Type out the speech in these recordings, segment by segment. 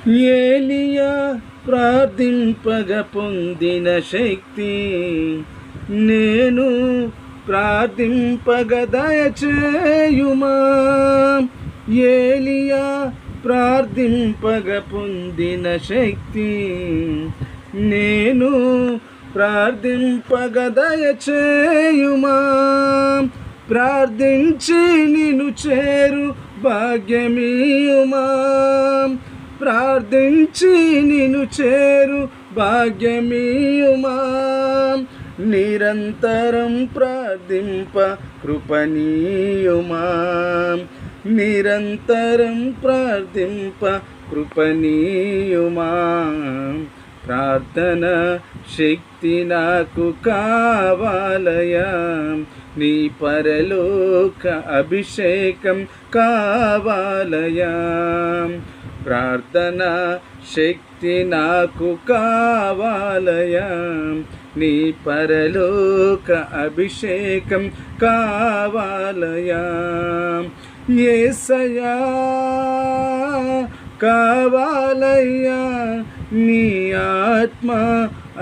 ఏలియా ప్రార్థింపగ పొందిన శక్తి నేను ప్రార్థింపగ దయచేయుమా. ఏలియా ప్రార్థింపగ పొందిన శక్తి నేను ప్రార్థింపగ దయచేయుమా. ప్రార్థించి నిన్ను చేరు భాగ్యమీయుమా. ప్రార్థించి నిన్ను చేరు భాగ్యమీయుమా. నిరంతరం ప్రార్థింప కృపనీయుమా. నిరంతరం ప్రార్థింప కృపనీయుమా. ప్రార్థన శక్తి నాకు కావాలయా. నీ పరలోక అభిషేకం కావాలయా. ప్రార్థన శక్తి నాకు కావాలయా. నీ పరలోక అభిషేకం కావాలయా. యేసయ్యా కావాలయ్యా. నీ ఆత్మ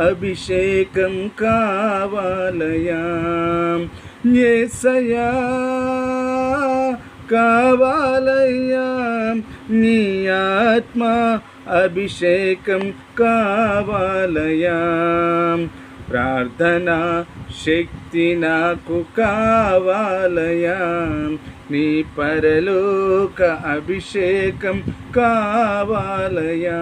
అభిషేకం కావాలయా. యేసయ్యా కావాలయ్యా. నీ ఆత్మ అభిషేకం కావాలయా. ప్రార్థన శక్తి నాకు కావాలయా. నీ పరలోక అభిషేకం కావాలయా.